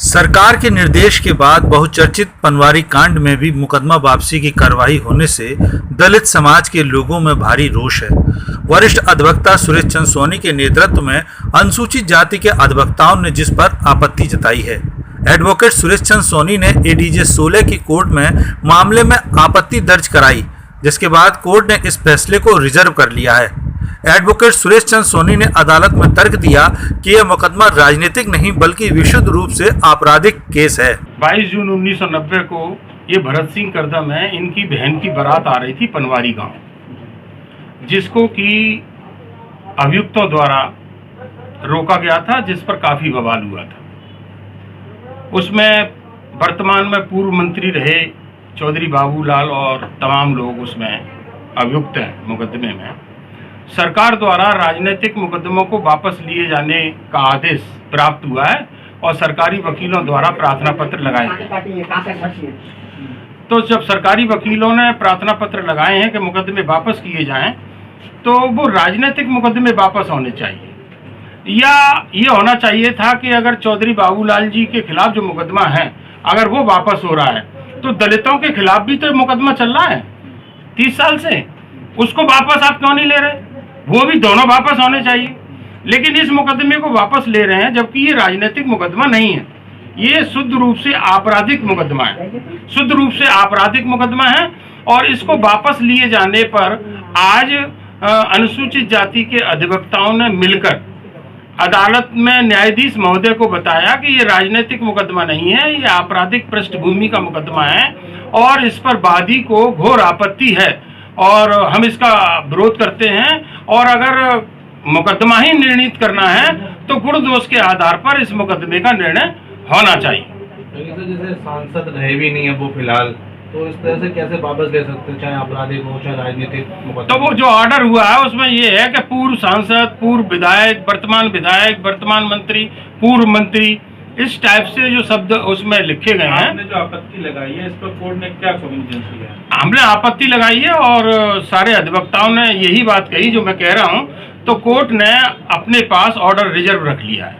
सरकार के निर्देश के बाद बहुचर्चित पनवारी कांड में भी मुकदमा वापसी की कार्रवाई होने से दलित समाज के लोगों में भारी रोष है। वरिष्ठ अधिवक्ता सुरेश चंद्र सोनी के नेतृत्व में अनुसूचित जाति के अधिवक्ताओं ने जिस पर आपत्ति जताई है। एडवोकेट सुरेश चंद्र सोनी ने एडीजे 16 की कोर्ट में मामले में आपत्ति दर्ज कराई, जिसके बाद कोर्ट ने इस फैसले को रिजर्व कर लिया है। एडवोकेट सुरेश चंद्र सोनी ने अदालत में तर्क दिया कि यह मुकदमा राजनीतिक नहीं बल्कि विशुद्ध रूप से आपराधिक केस है। 22 जून 1990 को ये भरत सिंह करदम है, इनकी बहन की बारात आ रही थी पनवारी गांव, जिसको कि अभियुक्तों द्वारा रोका गया था, जिस पर काफी बवाल हुआ था। उसमें वर्तमान में पूर्व मंत्री रहे चौधरी बाबूलाल और तमाम लोग उसमें अभियुक्त हैं मुकदमे में। सरकार द्वारा राजनीतिक मुकदमों को वापस लिए जाने का आदेश प्राप्त हुआ है और सरकारी वकीलों द्वारा प्रार्थना पत्र लगाए गए। तो जब सरकारी वकीलों ने प्रार्थना पत्र लगाए हैं कि मुकदमे वापस किए जाएं, तो वो राजनीतिक मुकदमे वापस होने चाहिए, या ये होना चाहिए था कि अगर चौधरी बाबूलाल जी के खिलाफ जो मुकदमा है अगर वो वापस हो रहा है, तो दलितों के खिलाफ भी तो मुकदमा चल रहा है 30 साल से, उसको वापस आप क्यों नहीं ले रहे? वो भी दोनों वापस होने चाहिए। लेकिन इस मुकदमे को वापस ले रहे हैं, जबकि ये राजनीतिक मुकदमा नहीं है, ये शुद्ध रूप से आपराधिक मुकदमा है, शुद्ध रूप से आपराधिक मुकदमा है। और इसको वापस लिए जाने पर आज अनुसूचित जाति के अधिवक्ताओं ने मिलकर अदालत में न्यायाधीश महोदय को बताया कि ये राजनीतिक मुकदमा नहीं है, ये आपराधिक पृष्ठभूमि का मुकदमा है और इस पर वादी को घोर आपत्ति है और हम इसका विरोध करते हैं। और अगर मुकदमा ही निर्णीत करना है तो गुण दोष के आधार पर इस मुकदमे का निर्णय होना चाहिए। जैसे सांसद रहे भी नहीं है वो फिलहाल, तो इस तरह से कैसे वापस ले सकते, चाहे आपराधिक हो चाहे राजनीतिक मुकदमा? तो वो जो ऑर्डर हुआ है उसमें ये है कि पूर्व सांसद, पूर्व विधायक, वर्तमान मंत्री, पूर्व मंत्री, इस टाइप से जो शब्द उसमें लिखे गए हैं। आपने जो आपत्ति लगाई है इस पर कोर्ट ने क्या कॉग्निजेंस लिया? हमने आपत्ति लगाई है और सारे अधिवक्ताओं ने यही बात कही जो मैं कह रहा हूं, तो कोर्ट ने अपने पास ऑर्डर रिजर्व रख लिया है।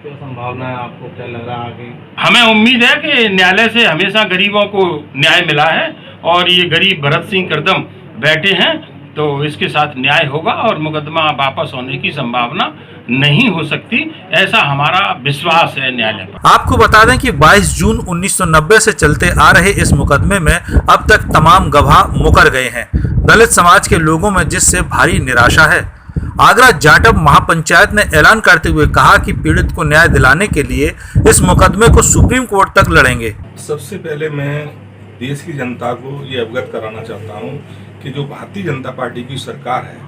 क्या संभावना है, आपको क्या लग रहा है आगे? हमें उम्मीद है कि न्यायालय से हमेशा गरीबों को न्याय मिला है और ये गरीब भरत सिंह करदम बैठे हैं, तो इसके साथ न्याय होगा और मुकदमा वापस होने की संभावना नहीं हो सकती, ऐसा हमारा विश्वास है न्यायालय पर। आपको बता दें कि 22 जून 1990 से चलते आ रहे इस मुकदमे में अब तक तमाम गवाह मुकर गए हैं। दलित समाज के लोगों में जिससे भारी निराशा है। आगरा जाटव महापंचायत ने ऐलान करते हुए कहा कि पीड़ित को न्याय दिलाने के लिए इस मुकदमे को सुप्रीम कोर्ट तक लड़ेंगे। सबसे पहले मैं देश की जनता को ये अवगत कराना चाहता हूँ कि जो भारतीय जनता पार्टी की सरकार है,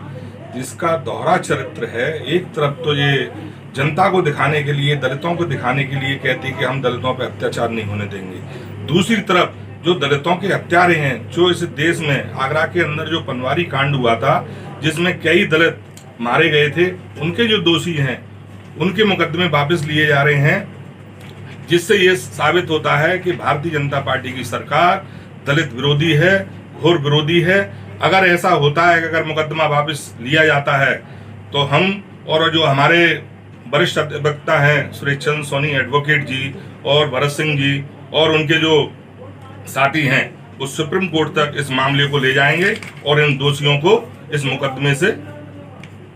जिसका दोहरा चरित्र है, एक तरफ तो ये जनता को दिखाने के लिए, दलितों को दिखाने के लिए कहती है कि हम दलितों पर अत्याचार नहीं होने देंगे, दूसरी तरफ जो दलितों के हत्यारे हैं, जो इस देश में आगरा के अंदर जो पनवारी कांड हुआ था जिसमें कई दलित मारे गए थे, उनके जो दोषी हैं उनके मुकदमे वापस लिए जा रहे हैं, जिससे ये साबित होता है कि भारतीय जनता पार्टी की सरकार दलित विरोधी है, घोर विरोधी है। अगर ऐसा होता है कि अगर मुकदमा वापस लिया जाता है तो हम और जो हमारे वरिष्ठ अधिवक्ता हैं सुरेश चंद्र सोनी एडवोकेट जी और भरत सिंह जी और उनके जो साथी हैं, उस सुप्रीम कोर्ट तक इस मामले को ले जाएंगे और इन दोषियों को इस मुकदमे से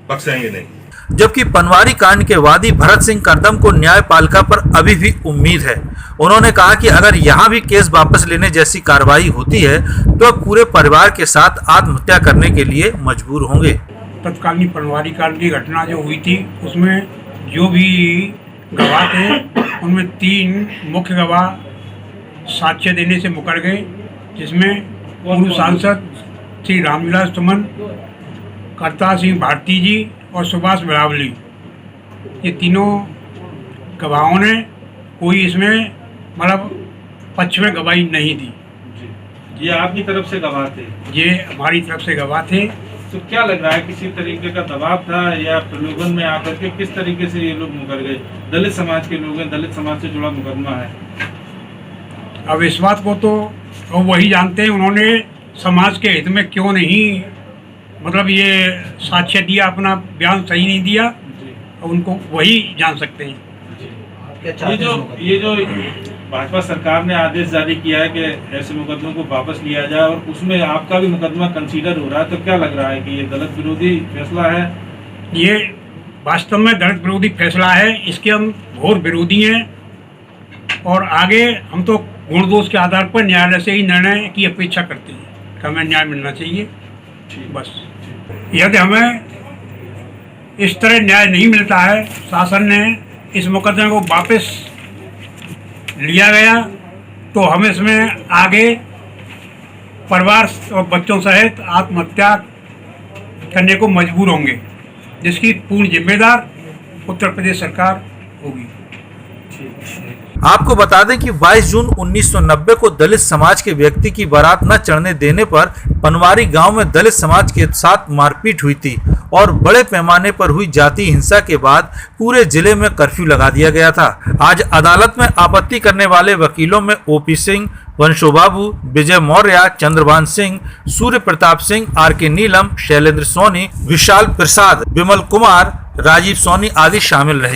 बख्शेंगे नहीं। जबकि पनवारी कांड के वादी भरत सिंह करदम को न्यायपालिका पर अभी भी उम्मीद है। उन्होंने कहा कि अगर यहाँ भी केस वापस लेने जैसी कार्रवाई होती है तो अब पूरे परिवार के साथ आत्महत्या करने के लिए मजबूर होंगे। तत्कालीन पनवारी कांड की घटना जो हुई थी उसमें जो भी गवाह थे उनमें 3 मुख्य गवाह साक्ष्य देने से मुकर गए, जिसमें पूर्व सांसद श्री रामविलास सुमन, करतार सिंह भारती जी और सुभाष बिरावली, ये तीनों गवाहों ने कोई इसमें मतलब पक्ष में गवाही नहीं दी। ये आपकी तरफ से गवाह थे? ये हमारी तरफ से गवाह थे। तो क्या लग रहा है, किसी तरीके का दबाव था या प्रलोभन में आकर के किस तरीके से ये लोग मुकर गए? दलित समाज के लोग हैं, दलित समाज से जुड़ा मुकदमा है। अब इस बात को तो वही जानते हैं, उन्होंने समाज के हित में क्यों नहीं मतलब ये साक्ष्य दिया, अपना बयान सही नहीं दिया, उनको वही जान सकते हैं। क्या चाहते हैं? ये जो भाजपा सरकार ने आदेश जारी किया है कि ऐसे मुकदमों को वापस लिया जाए और उसमें आपका भी मुकदमा कंसीडर हो रहा है, तो क्या लग रहा है कि ये दलित विरोधी फैसला है? ये वास्तव में दलित विरोधी फैसला है, इसके हम घोर विरोधी हैं और आगे हम तो गुण दोष के आधार पर न्यायालय से ही निर्णय की अपेक्षा करते हैं कि हमें न्याय मिलना चाहिए। बस यदि हमें इस तरह न्याय नहीं मिलता है, शासन ने इस मुकदमे को वापस लिया गया, तो हम इसमें आगे परिवार और बच्चों सहित आत्महत्या करने को मजबूर होंगे, जिसकी पूर्ण जिम्मेदार उत्तर प्रदेश सरकार होगी। आपको बता दें कि 22 जून 1990 को दलित समाज के व्यक्ति की बारात न चढ़ने देने पर पनवारी गांव में दलित समाज के साथ मारपीट हुई थी और बड़े पैमाने पर हुई जातीय हिंसा के बाद पूरे जिले में कर्फ्यू लगा दिया गया था। आज अदालत में आपत्ति करने वाले वकीलों में ओपी सिंह, वंशो बाबू, विजय मौर्य, चंद्रभान सिंह, सूर्य प्रताप सिंह, आर.के. नीलम, शैलेंद्र सोनी, विशाल प्रसाद, विमल कुमार, राजीव सोनी आदि शामिल रहे।